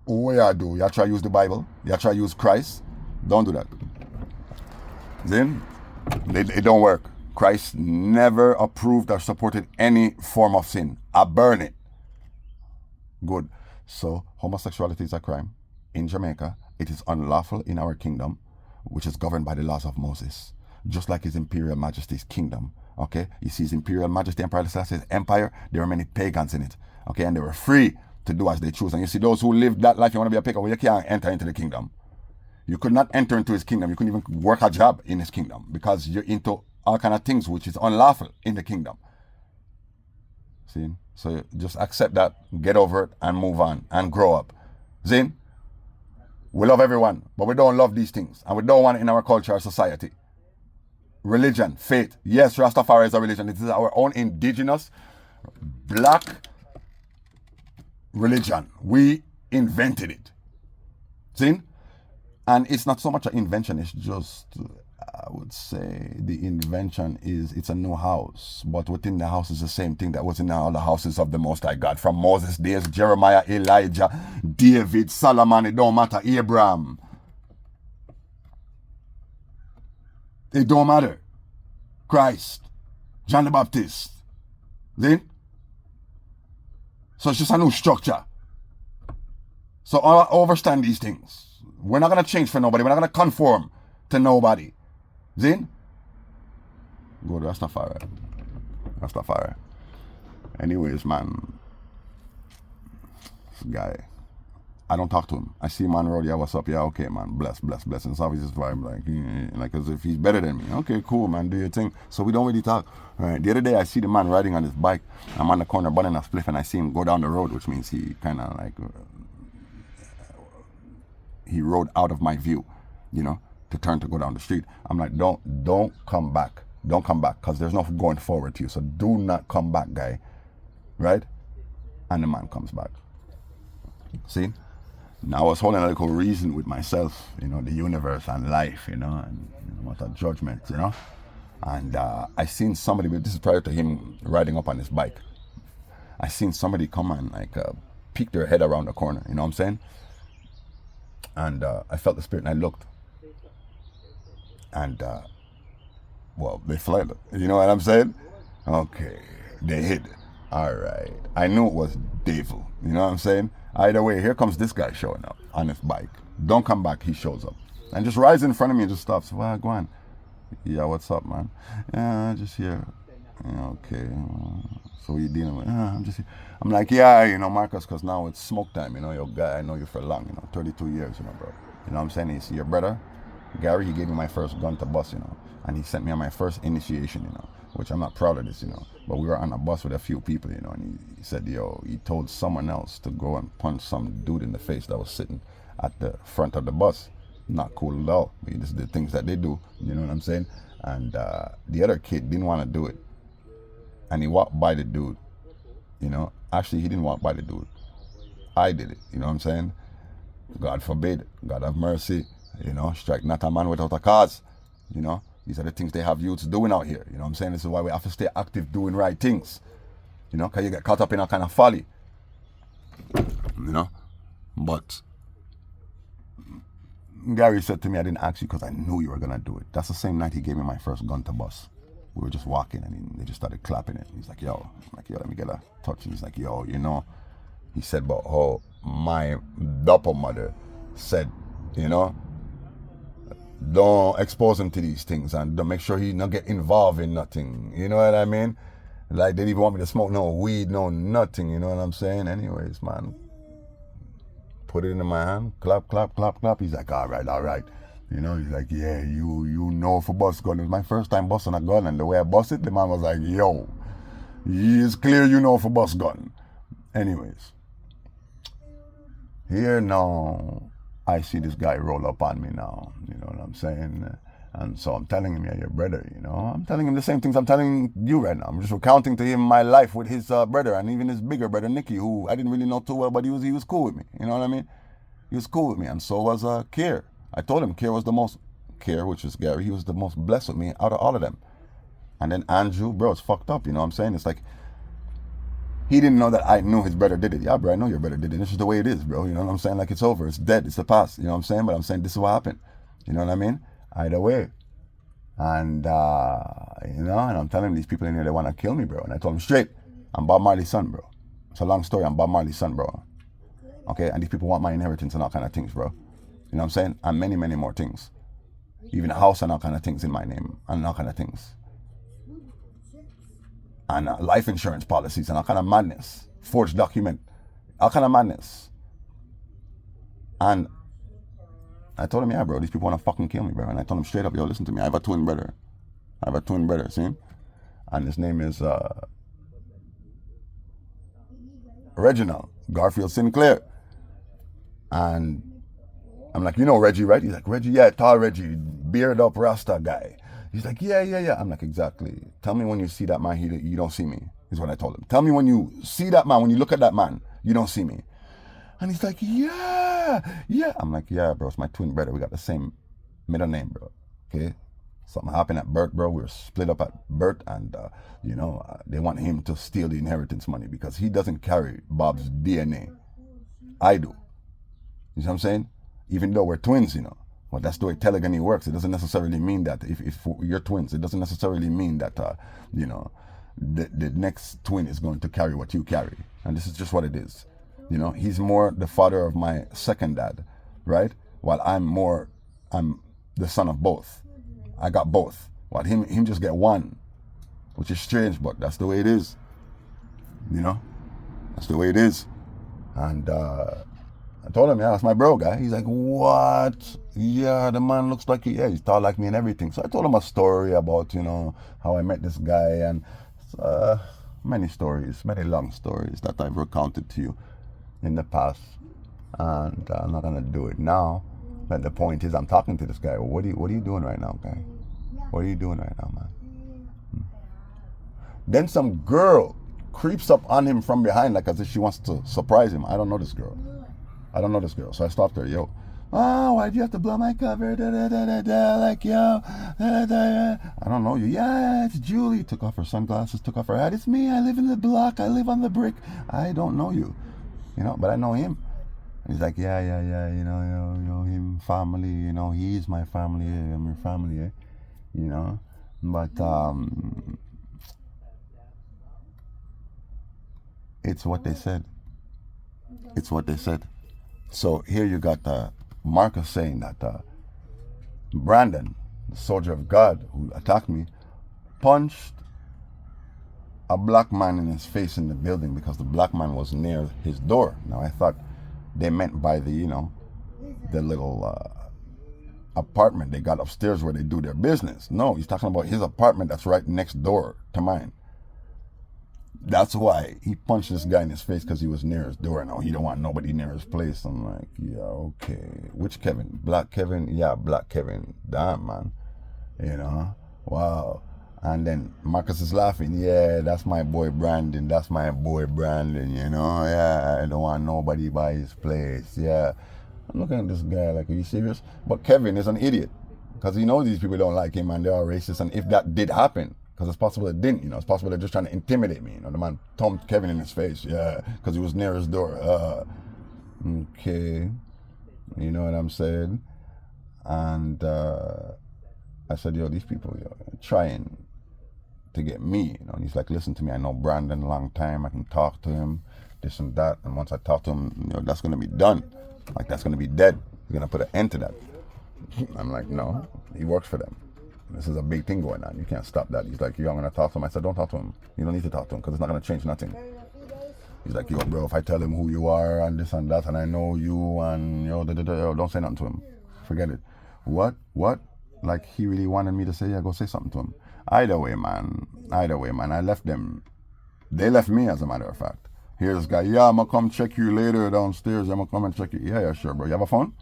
what you do. You try to use the Bible. You try to use Christ. Don't do that. Then it don't work. Christ never approved or supported any form of sin. I burn it. Good. So homosexuality is a crime in Jamaica. It is unlawful in our kingdom, which is governed by the laws of Moses, just like his Imperial Majesty's kingdom. Okay, you see his Imperial Majesty, Emperor Slave's empire. There were many pagans in it. Okay, and they were free to do as they choose. And you see those who live that life, you want to be a pagan, well, you can't enter into the kingdom. You could not enter into his kingdom. You couldn't even work a job in his kingdom because you're into all kind of things which is unlawful in the kingdom. See? So just accept that, get over it, and move on, and grow up. Zin? We love everyone, but we don't love these things, and we don't want it in our culture or society. Religion, faith. Yes, Rastafari is a religion. It is our own indigenous black religion. We invented it. See? And it's not so much an invention, it's just, I would say, the invention is, it's a new house. But within the house is the same thing that was in all the houses of the Most High God. From Moses' days, Jeremiah, Elijah, David, Solomon, it don't matter, Abraham. It don't matter. Christ, John the Baptist. See? So it's just a new structure. So I understand these things. We're not going to change for nobody. We're not going to conform to nobody. Zin? Good, Rastafari. Rastafari. Anyways, man. This guy. I don't talk to him. I see him on the road. Yeah, what's up? Yeah, okay, man. Bless. And it's obviously just vibe like as if he's better than me. Okay, cool, man. Do your thing. So we don't really talk. All right. The other day, I see the man riding on his bike. I'm on the corner burning a spliff, and I see him go down the road, which means he kind of like... he rode out of my view, to turn to go down the street. I'm like, don't come back. Don't come back, because there's no going forward to you. So do not come back, guy. Right? And the man comes back. See? Now I was holding a little reason with myself, the universe and life, and what a judgment, And I seen somebody, this is prior to him riding up on his bike. I seen somebody come and peek their head around the corner, you know what I'm saying? And I felt the spirit and I looked. And, they fled. You know what I'm saying? Okay, they hid. All right. I knew it was devil. You know what I'm saying? Either way, here comes this guy showing up on his bike. Don't come back, he shows up. And just rides in front of me and just stops. Well, go on. Yeah, what's up, man? Yeah, just here. Yeah, okay. So what you dealing with? I'm just here. I'm like, yeah, Marcus, because now it's smoke time. Your guy, I know you for long, 32 years, bro. You know what I'm saying? He said, your brother, Gary, he gave me my first gun to bust, you know. And he sent me on my first initiation, you know, which I'm not proud of this, you know. But we were on a bus with a few people, you know, and he said, yo, he told someone else to go and punch some dude in the face that was sitting at the front of the bus. Not cool at all. This is the things that they do, you know what I'm saying? And the other kid didn't want to do it. And he walked by the dude, you know. Actually, he didn't walk by the dude. I did it, you know what I'm saying? God forbid, God have mercy, you know, strike not a man without a cause, you know. These are the things they have youths doing out here, you know what I'm saying? This is why we have to stay active doing right things, you know, because you get caught up in a kind of folly, you know. But Gary said to me, I didn't ask you because I knew you were going to do it. That's the same night he gave me my first gun to bust. We were just walking and they just started clapping it. He's like, yo. I'm like, yo, let me get a touch. And he's like, yo, you know, he said about how my dapper mother said, you know, don't expose him to these things and don't make sure he not get involved in nothing. You know what I mean? Like, they didn't even want me to smoke no weed, no nothing. You know what I'm saying? Anyways, man, put it in my hand, clap, clap, clap, clap. He's like, all right. You know, he's like, yeah, you know for bust gun. It was my first time busting a gun, and the way I bust it, the man was like, yo, it's clear you know for bust gun. Anyways, here now, I see this guy roll up on me now, you know what I'm saying? And so I'm telling him, yeah, your brother, you know. I'm telling him the same things I'm telling you right now. I'm just recounting to him my life with his brother and even his bigger brother, Nicky, who I didn't really know too well, but he was cool with me, you know what I mean? He was cool with me, and so was Kier. I told him Kier, which is Gary, he was the most blessed with me out of all of them. And then Andrew, bro, it's fucked up, you know what I'm saying? It's like, he didn't know that I knew his brother did it. Yeah, bro, I know your brother did it. This is the way it is, bro. You know what I'm saying? Like, it's over. It's dead. It's the past. You know what I'm saying? But I'm saying this is what happened. You know what I mean? Either way. And, you know, and I'm telling these people in here, they want to kill me, bro. And I told them straight, I'm Bob Marley's son, bro. It's a long story. I'm Bob Marley's son, bro. Okay? And these people want my inheritance and all kind of things, bro. You know what I'm saying? And many, many more things. Even a house and all kind of things in my name. And all kind of things. And life insurance policies and all kind of madness. Forged document. All kind of madness. And I told him, yeah, bro, these people want to fucking kill me, bro. And I told him straight up, yo, listen to me. I have a twin brother. See him? And his name is Reginald Garfield Sinclair. And I'm like, you know Reggie, right? He's like, Reggie, yeah, tall Reggie, beard up Rasta guy. He's like, yeah. I'm like, exactly. Tell me when you see that man, you don't see me, is what I told him. Tell me when you see that man, when you look at that man, you don't see me. And he's like, yeah. I'm like, yeah, bro, it's my twin brother. We got the same middle name, bro. Okay? Something happened at birth, bro. We were split up at birth, and, you know, they want him to steal the inheritance money because he doesn't carry Bob's DNA. I do. You know what I'm saying? Even though we're twins, you know. Well, that's the way telegamy works. It doesn't necessarily mean that if you're twins, it doesn't necessarily mean that, you know, the next twin is going to carry what you carry. And this is just what it is. You know, he's more the father of my second dad, right? While I'm the son of both. I got both. While him just get one, which is strange, but that's the way it is. You know, that's the way it is. And I told him, yeah, that's my bro guy. He's like, what? Yeah, the man looks like he's tall like me and everything. So I told him a story about, you know, how I met this guy and many stories, many long stories that I've recounted to you in the past. And I'm not going to do it now. But the point is, I'm talking to this guy. What are you doing right now, guy? What are you doing right now, man? Then some girl creeps up on him from behind like as if she wants to surprise him. I don't know this girl. So I stopped her. Yo, why'd you have to blow my cover? Like, yo, I don't know you. Yeah, it's Julie. Took off her sunglasses, took off her hat. It's me. I live in the block. I live on the brick. I don't know you, you know, but I know him. And he's like, yeah, you know, him family, you know, he's my family. I'm your family, you know. But it's what they said. So here you got Marcus saying that Brandon, the soldier of God who attacked me, punched a black man in his face in the building because the black man was near his door. Now I thought they meant by the, you know, the little apartment they got upstairs where they do their business. No, he's talking about his apartment that's right next door to mine. That's why he punched this guy in his face, because he was near his door. Now he don't want nobody near his place. I'm like, yeah, okay. Which Kevin? Black Kevin? Yeah, Black Kevin. Damn, man. You know? Wow. And then Marcus is laughing. Yeah, that's my boy Brandon. That's my boy Brandon, you know? Yeah, I don't want nobody by his place. Yeah. I'm looking at this guy like, are you serious? But Kevin is an idiot, because he knows these people don't like him and they are racist. And if that did happen, because it's possible it didn't, you know, it's possible they're just trying to intimidate me. You know, the man thumped Kevin in his face, yeah, because he was near his door. Okay, you know what I'm saying? And I said, yo, these people, yo, trying to get me, you know. And he's like, listen to me, I know Brandon a long time, I can talk to him, this and that. And once I talk to him, you know, that's going to be done. Like, that's going to be dead. He's going to put an end to that. I'm like, no, he works for them. This is a big thing going on. You can't stop that. He's like, yo, I'm going to talk to him. I said, don't talk to him. You don't need to talk to him, because it's not going to change nothing. He's like, yo, bro, if I tell him who you are and this and that, and I know you, and yo, don't say nothing to him. Forget it. What? Like, he really wanted me to say, yeah, go say something to him. Either way, man. I left them. They left me, as a matter of fact. Here's this guy, yeah, I'm going to come check you later downstairs. I'm going to come and check you. Yeah, sure, bro. You have a phone?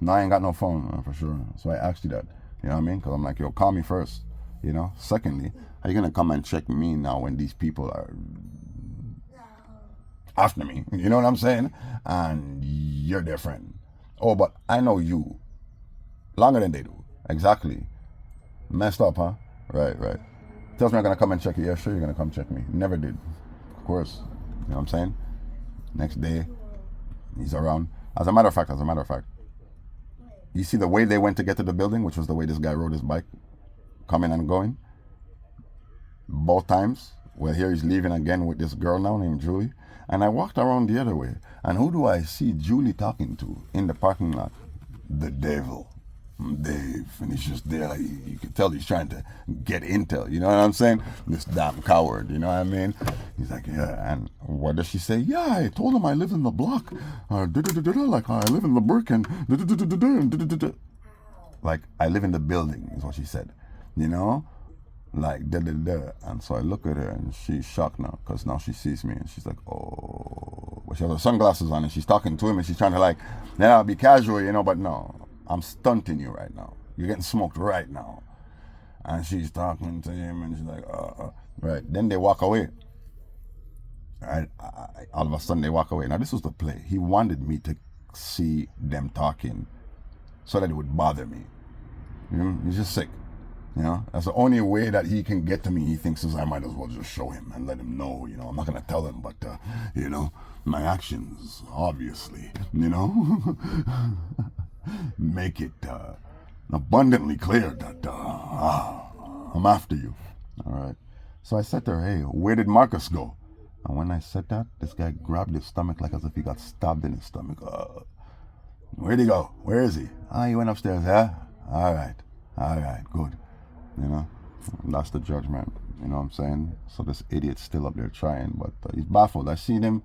No, I ain't got no phone, for sure. So I asked you that. You know what I mean? Because I'm like, yo, call me first. You know? Secondly, are you going to come and check me now when these people are after me? You know what I'm saying? And you're their friend. Oh, but I know you longer than they do. Exactly. Messed up, huh? Right. Tells me I'm going to come and check you. Yeah, sure, you're going to come check me. Never did. Of course. You know what I'm saying? Next day, he's around. As a matter of fact, you see the way they went to get to the building, which was the way this guy rode his bike, coming and going. Both times. Well, here he's leaving again with this girl now named Julie. And I walked around the other way. And who do I see Julie talking to in the parking lot? The devil. Dave. And he's just there. Like, you can tell he's trying to get intel. You know what I'm saying? This damn coward. You know what I mean? He's like, yeah. And what does she say? Yeah, I told him I live in the block. Like, I live in the brick and like, I live in the building is what she said. You know? Like, And so I look at her and she's shocked now, because now she sees me and she's like, oh. Well, she has her sunglasses on and she's talking to him and she's trying to, like, yeah, be casual, you know, but no. I'm stunting you right now. You're getting smoked right now. And she's talking to him and she's like, right. Then they walk away. Right. All of a sudden they walk away. Now this was the play. He wanted me to see them talking so that it would bother me. You know, he's just sick. You know, that's the only way that he can get to me. He thinks is I might as well just show him and let him know, you know, I'm not going to tell him, but, you know, my actions, obviously, you know. Make it abundantly clear that I'm after you. All right. So I said to her, hey, where did Marcus go? And when I said that, this guy grabbed his stomach like as if he got stabbed in his stomach. Where'd he go? Where is he? He went upstairs. Yeah? All right, good. You know, that's the judgment. You know what I'm saying? So this idiot's still up there trying, but he's baffled. I seen him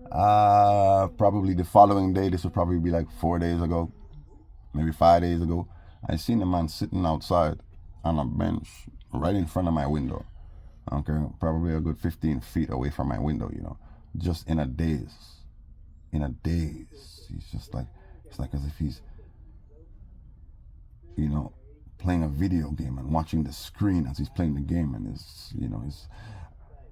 probably the following day. This would probably be like 4 days ago. Maybe 5 days ago, I seen a man sitting outside on a bench right in front of my window. Okay, probably a good 15 feet away from my window, you know, just in a daze. He's just like, it's like as if he's, you know, playing a video game and watching the screen as he's playing the game, and his, you know, his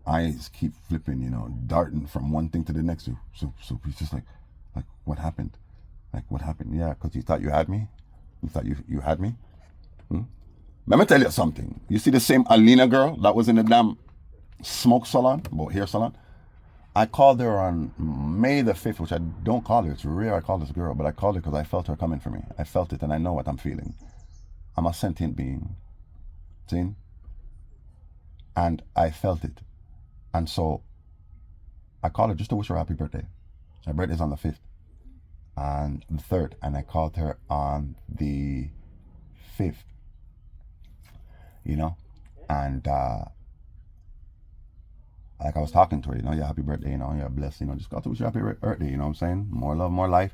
eyes keep flipping, you know, darting from one thing to the next. So he's just like, what happened? Like, what happened? Yeah, because you thought you had me? You thought you had me? Let me tell you something. You see the same Alina girl that was in the damn smoke salon, hair salon? I called her on May the 5th, which I don't call her. It's rare I call this girl, but I called her because I felt her coming for me. I felt it, and I know what I'm feeling. I'm a sentient being. See? And I felt it. And so I called her just to wish her happy birthday. Her birthday's on the 5th. And the 3rd, and I called her on the 5th, you know, and like I was talking to her, you know, yeah, happy birthday, you know, yeah, blessed, you know, just got to wish you happy birthday, you know what I'm saying? More love, more life,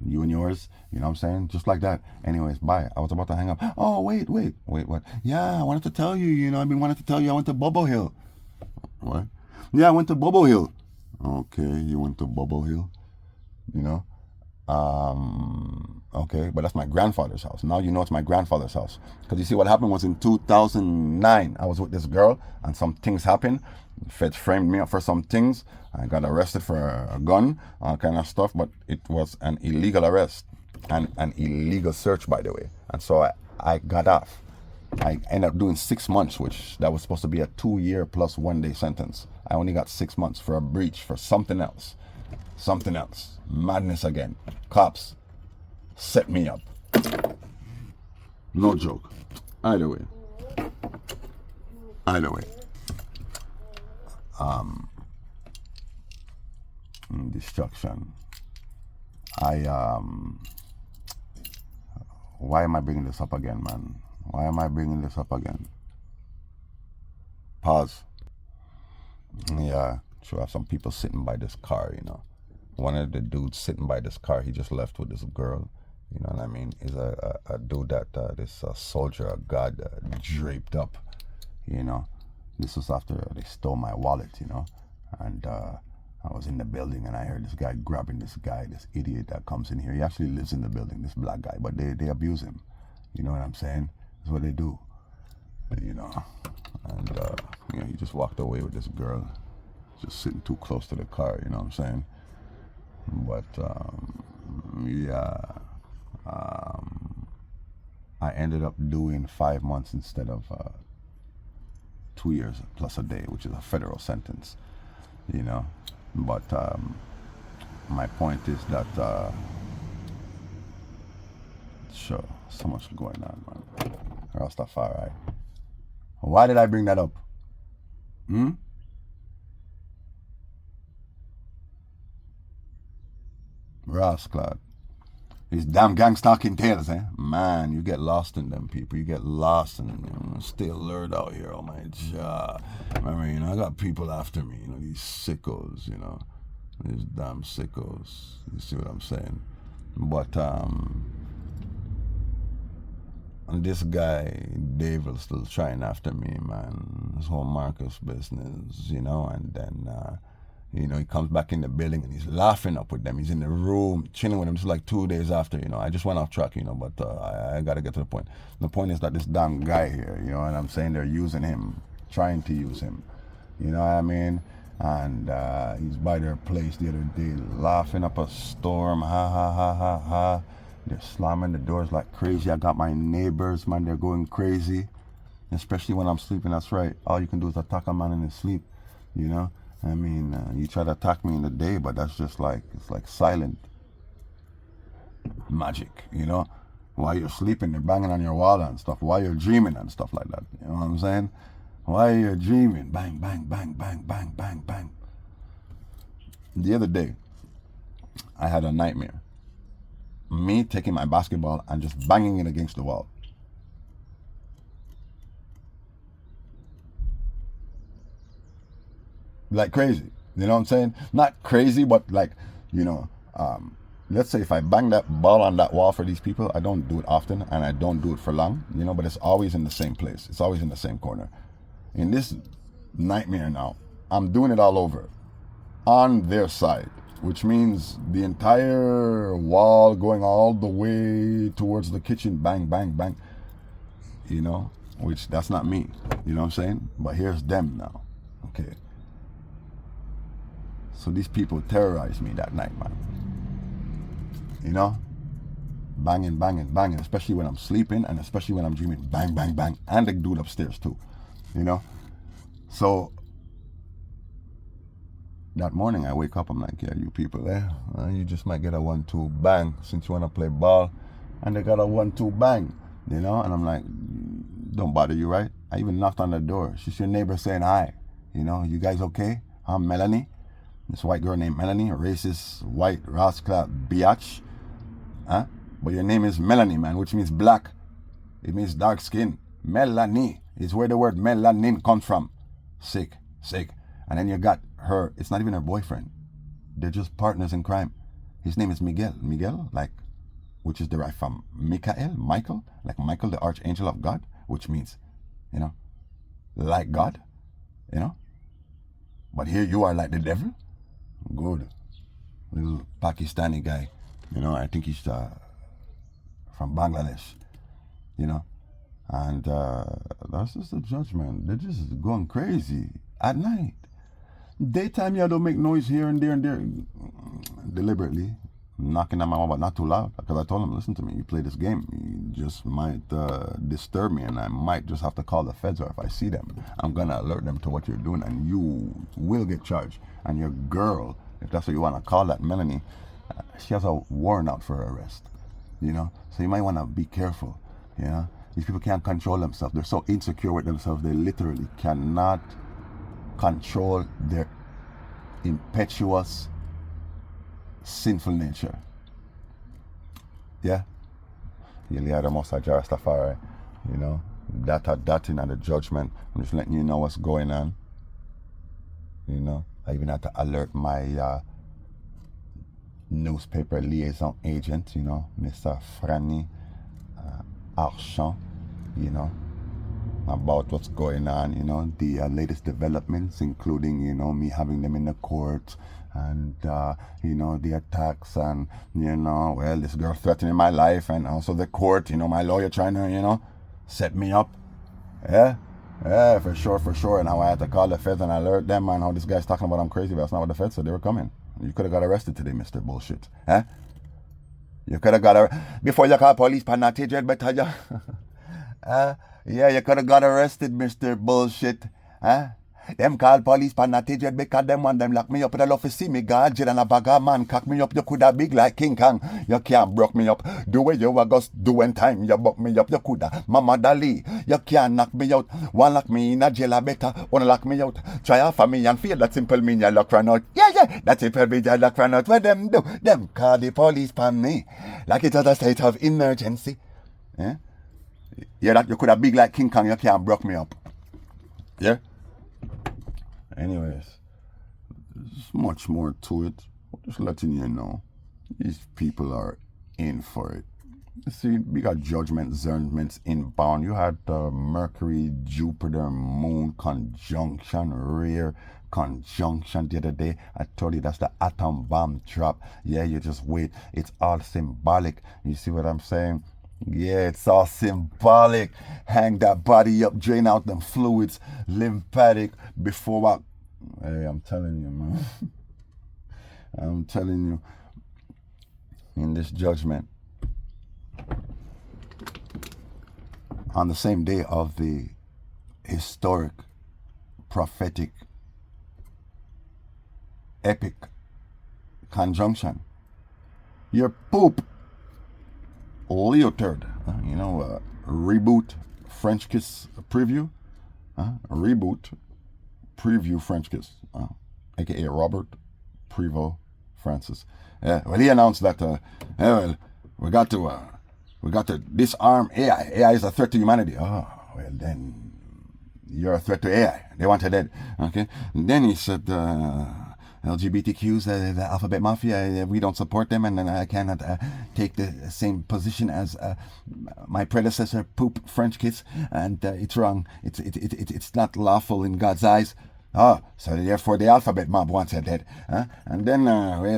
You and yours, you know what I'm saying? Just like that. Anyways, bye. I was about to hang up. Oh, wait, what? Yeah, I wanted to tell you, I've been wanting to tell you I went to Bobo Hill. What? Yeah, I went to Bobo Hill. Okay, you went to Bobo Hill, you know? Okay, but that's my grandfather's house. Now you know it's my grandfather's house. Because you see what happened was in 2009, I was with this girl and some things happened. Feds framed me up for some things. I got arrested for a gun, all kind of stuff, but it was an illegal arrest and an illegal search, by the way. And so I got off. I ended up doing 6 months, which that was supposed to be a 2-year plus 1-day sentence. I only got 6 months for a breach for something else. Something else. Madness again. Cops set me up. No joke. Either way. Destruction. Why am I bringing this up again, man? Why am I bringing this up again? Pause. Yeah, sure. I have some people sitting by this car, One of the dudes sitting by this car, he just left with this girl. You know what I mean? Is a dude that this soldier of God draped up. This was after they stole my wallet. And I was in the building and I heard this guy grabbing this guy, this idiot that comes in here. He actually lives in the building, this black guy, but they abuse him. You know what I'm saying? That's what they do. And he just walked away with this girl, just sitting too close to the car. You know what I'm saying? But I ended up doing 5 months instead of 2 years plus a day, which is a federal sentence. But my point is that sure, so much going on, man. Rastafari. Why did I bring that up? Rascal. These damn gang-stalking tales, eh? Man, you get lost in them, people. You get lost in them. Stay alert out here, oh my God. Remember, I got people after me, these sickos, these damn sickos. You see what I'm saying? But, and this guy, Dave, is still trying after me, man. This whole Marcus business, and then, he comes back in the building and he's laughing up with them. He's in the room, chilling with them. It's like 2 days after, I just went off track, but I got to get to the point. The point is that this damn guy here, and I'm saying they're using him, trying to use him. You know what I mean? And he's by their place the other day, laughing up a storm. Ha, ha, ha, ha, ha. They're slamming the doors like crazy. I got my neighbors, man, they're going crazy. Especially when I'm sleeping, that's right. All you can do is attack a man in his sleep, I mean, you try to attack me in the day, but that's just like, it's like silent magic, While you're sleeping, they're banging on your wall and stuff. While you're dreaming and stuff like that, you know what I'm saying? While you're dreaming, bang, bang, bang, bang, bang, bang, bang. The other day, I had a nightmare. Me taking my basketball and just banging it against the wall. Like crazy, you know what I'm saying? Not crazy, but like, let's say if I bang that ball on that wall for these people, I don't do it often and I don't do it for long, but it's always in the same place. It's always in the same corner. In this nightmare now, I'm doing it all over on their side, which means the entire wall going all the way towards the kitchen, bang, bang, bang, which that's not me, you know what I'm saying? But here's them now, okay? So these people terrorized me that night, man. Banging, banging, banging, especially when I'm sleeping and especially when I'm dreaming. Bang, bang, bang. And the dude upstairs too, So that morning I wake up, I'm like, yeah, you people there, you just might get a 1-2 bang since you want to play ball. And they got a 1-2 bang, And I'm like, don't bother you, right? I even knocked on the door. She's your neighbor saying hi. You guys okay? I'm Melanie. This white girl named Melanie, a racist, white, rascal, biatch. Huh? But your name is Melanie, man, which means black. It means dark skin. Melanie is where the word melanin comes from. Sick. And then you got her. It's not even her boyfriend. They're just partners in crime. His name is Miguel. Miguel, like, which is derived from Michael, like Michael, the archangel of God, which means, like God, But here you are like the devil. Good. Little Pakistani guy, I think he's from Bangladesh, And that's just the judgment. They're just going crazy at night. Daytime, you don't make noise here and there, deliberately knocking on my mom, but not too loud. Because I told him, listen to me, you play this game, you just might disturb me, and I might just have to call the feds, or if I see them, I'm gonna alert them to what you're doing, and you will get charged. And your girl, if that's what you want to call that, Melanie, she has a warrant out for her arrest. So you might want to be careful. These people can't control themselves. They're so insecure with themselves, they literally cannot control their impetuous, sinful nature. Yeah? You're the most Rastafari, that in the judgment. I'm just letting you know what's going on. I even had to alert my newspaper liaison agent, Mr. Franny Archant, about what's going on, the latest developments, including, me having them in the court, and, the attacks, and, this girl threatening my life, and also the court, my lawyer trying to, set me up. Yeah, for sure. And how I had to call the feds and alert them, and how this guy's talking about I'm crazy, but that's not what the feds said. They were coming. You could have got arrested today, Mr. Bullshit. You could have got before you call police, better yeah, you could have got arrested, Mr. Bullshit. Them call police panatijed because them want them lock me up. They love to see me God, and a bag of man cock me up. You coulda big like King Kong. You can't broke me up. Do what you were just doing time. You buck me up. You coulda. Mama Dali. You can't knock me out. One lock me in a jail better. One lock me out. Try offer me and feel that simple mean you lock run out. Yeah. That simple mean you lock run out. What them do? Them call the police pan me. Like it was a state of emergency. Yeah? Yeah, that you coulda big like King Kong. You can't broke me up. Yeah? Anyways, there's much more to it. Just letting you know, these people are in for it. You see, we got judgments inbound. You had the Mercury, Jupiter, Moon conjunction, rare conjunction the other day. I told you that's the atom bomb drop. Yeah, you just wait. It's all symbolic. You see what I'm saying? Yeah, it's all symbolic. Hang that body up, drain out them fluids, lymphatic, before I... Hey, I'm telling you, man. I'm telling you, in this judgment, on the same day of the historic, prophetic, epic conjunction, your poop, Leoturd, reboot French kiss preview, reboot preview French kiss, aka Robert Prevost Francis. Well, he announced that we got to disarm AI. AI is a threat to humanity. Oh, well then you're a threat to AI. They want you dead. Okay. And then he said LGBTQs, the alphabet mafia, we don't support them, and then I cannot take the same position as my predecessor, Poop French kiss, and it's wrong. It's not lawful in God's eyes. Oh, so therefore the alphabet mob wants it dead. And then,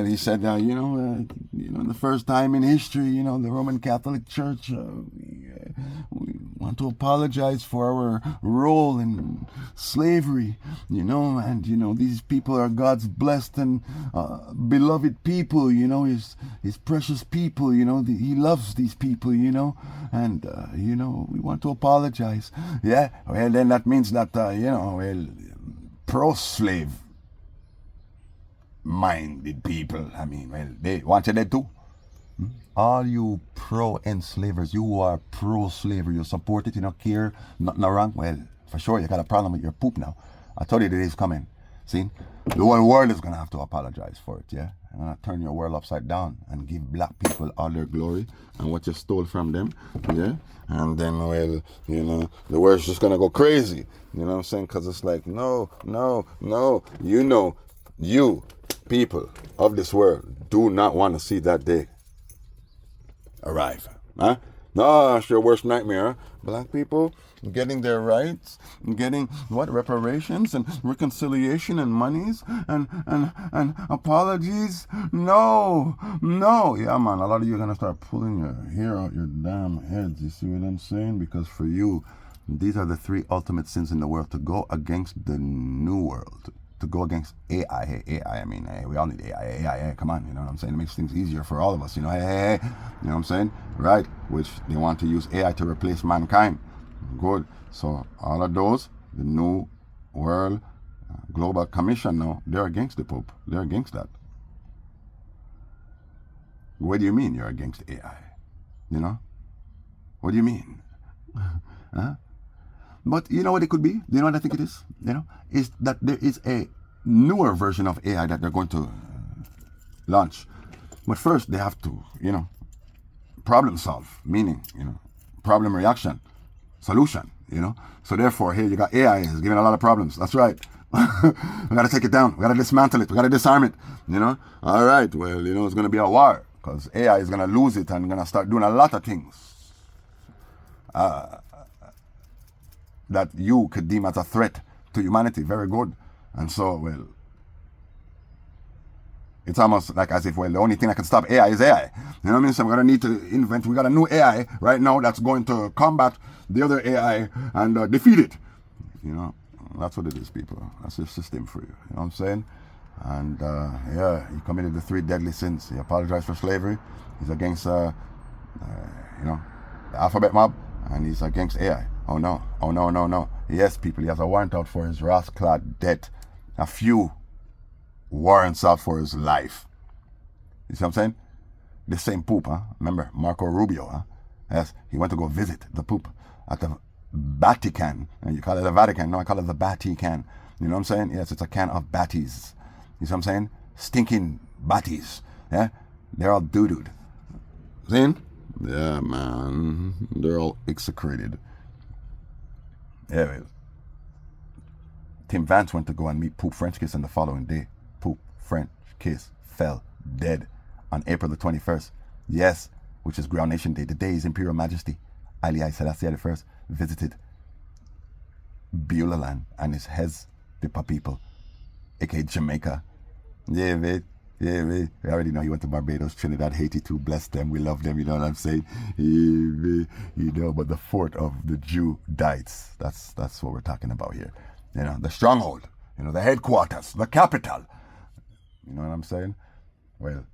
he said, the first time in history, the Roman Catholic Church, we want to apologize for our role in slavery, and, these people are God's blessed and beloved people, his precious people, he loves these people, and, we want to apologize. Yeah, well, then that means that, pro-slave minded people, they want you dead too. All you pro-enslavers, you are pro-slavery, you support it, you don't care, nothing wrong. Well, for sure, you got a problem with your poop now. I told you the day's coming. See? The whole world is going to have to apologize for it, yeah? I'm going to turn your world upside down and give black people all their glory and what you stole from them, yeah? And then, the world's just going to go crazy, you know what I'm saying? Because it's like, no, you people of this world do not want to see that day arrive. Huh? No, it's your worst nightmare. Huh? Black people getting their rights, getting what, reparations and reconciliation and monies and apologies. No. Yeah, man, a lot of you are gonna start pulling your hair out your damn heads. You see what I'm saying? Because for you, these are the three ultimate sins in the world: to go against the new world, to go against AI. Hey, AI, I mean, hey, we all need AI, hey, come on, you know what I'm saying? It makes things easier for all of us, you know, hey, you know what I'm saying? Right, which they want to use AI to replace mankind. Good. So all of those, the new world global commission now, they're against the Pope. They're against that. What do you mean you're against AI? You know? What do you mean? Huh? But you know what it could be? You know what I think it is? You know, is that there is a newer version of AI that they're going to launch. But first they have to, you know, problem solve, meaning, you know, problem reaction, solution, you know. So therefore, here you got AI is giving a lot of problems. That's right. We got to take it down. We got to dismantle it. We got to disarm it, you know. All right, well, you know, it's going to be a war because AI is going to lose it and going to start doing a lot of things that you could deem as a threat to humanity. Very good. And so, well, it's almost like as if, well, the only thing that can stop AI is AI. You know what I mean? So we're going to need to invent, we got a new AI right now that's going to combat the other AI and defeat it. You know, that's what it is, people. That's the system for you. You know what I'm saying? And yeah, he committed the 3 deadly sins. He apologized for slavery. He's against, you know, the alphabet mob, and he's against AI. Oh no. Yes, people, he has a warrant out for his wrath-clad death. A few warrants out for his life. You see what I'm saying? The same Pope, huh? Remember, Marco Rubio, huh? Yes, he went to go visit the Pope at the Vatican. And you call it the Vatican. No, I call it the Vatican. You know what I'm saying? Yes, it's a can of batties. You see what I'm saying? Stinking batties. Yeah? They're all doo-dooed. See? Yeah, man. They're all execrated. Yeah, Tim Vance went to go and meet Pope Francis, and the following day, Pope Francis fell dead on April the 21st. Yes, which is Ground Nation Day. The day His Imperial Majesty, Haile Selassie I, visited Beulah land and his Hezbollah people, aka Jamaica. Yeah, mate. Yeah, mate. We already know he went to Barbados, Trinidad, Haiti too. Bless them. We love them. You know what I'm saying? Yeah, you know, but the fort of the Judites. That's what we're talking about here. You know, the stronghold. You know, the headquarters, the capital. You know what I'm saying? Well,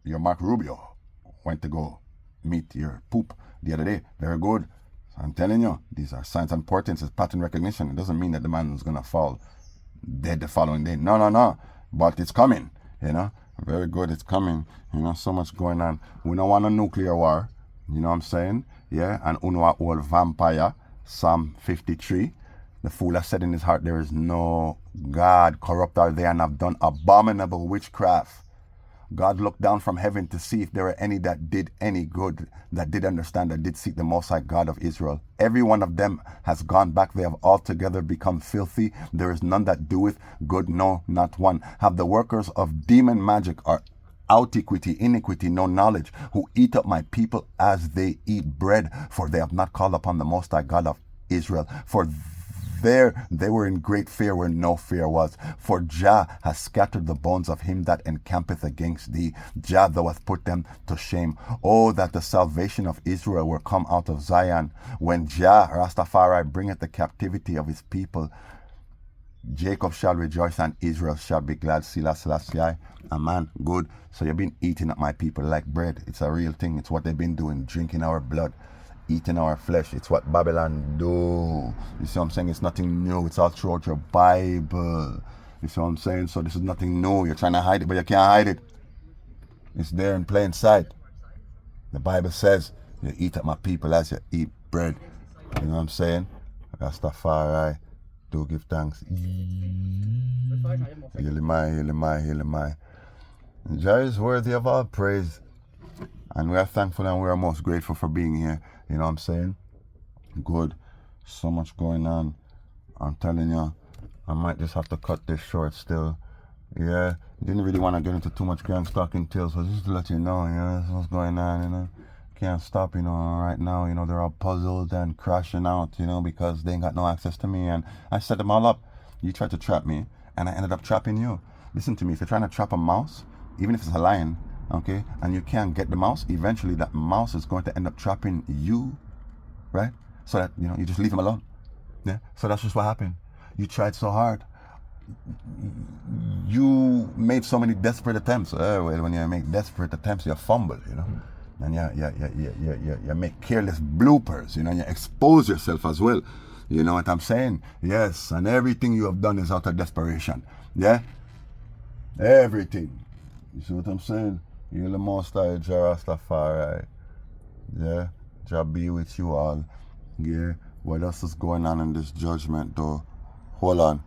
your Mark Rubio went to go meet your Pope the other day. Very good. So I'm telling you, these are signs and portents. It's pattern recognition. It doesn't mean that the man is going to fall dead the following day. No. But it's coming, you know. Very good, it's coming. You know, so much going on. We don't want a nuclear war. You know what I'm saying? Yeah, and Unwa old vampire, Psalm 53. The fool has said in his heart, there is no God. Corrupt are they and have done abominable witchcraft. God looked down from heaven to see if there were any that did any good, that did understand, that did seek the Most High God of Israel. Every one of them has gone back. They have altogether become filthy. There is none that doeth good, no, not one. Have the workers of demon magic or iniquity, no knowledge, who eat up my people as they eat bread, for they have not called upon the Most High God of Israel. For there they were in great fear where no fear was. For Jah has scattered the bones of him that encampeth against thee. Jah, thou hast put them to shame. Oh, that the salvation of Israel were come out of Zion. When Jah, Rastafari, bringeth the captivity of his people, Jacob shall rejoice and Israel shall be glad. Selah, Selassie. Amen. Good. So you've been eating up my people like bread. It's a real thing. It's what they've been doing, drinking our blood, eating our flesh. It's what Babylon do. You see what I'm saying? It's nothing new. It's all throughout your Bible. You see what I'm saying? So this is nothing new. You're trying to hide it, but you can't hide it. It's there in plain sight. The Bible says, you eat up my people as you eat bread. You know what I'm saying? Rastafari, do give thanks. Yelimai. Jah is worthy of all praise. And we are thankful and we are most grateful for being here. You know what I'm saying? Good. So much going on. I'm telling you, I might just have to cut this short still. Yeah, didn't really want to get into too much gang stalking tales, but just to let you know, that's what's going on, Can't stop, right now, they're all puzzled and crashing out, because they ain't got no access to me, and I set them all up. You tried to trap me, and I ended up trapping you. Listen to me, if you're trying to trap a mouse, even if it's a lion, okay, and you can't get the mouse, eventually that mouse is going to end up trapping you, right? So that, you just leave him alone. Yeah, so that's just what happened. You tried so hard. You made so many desperate attempts. Well, when you make desperate attempts, you fumble, and you make careless bloopers, and you expose yourself as well. You know what I'm saying? Yes, and everything you have done is out of desperation. Yeah, everything. You see what I'm saying? You're the most high, Jah Rastafari. Yeah, Jah be with you all. Yeah, what else is going on in this judgment, though? Hold on.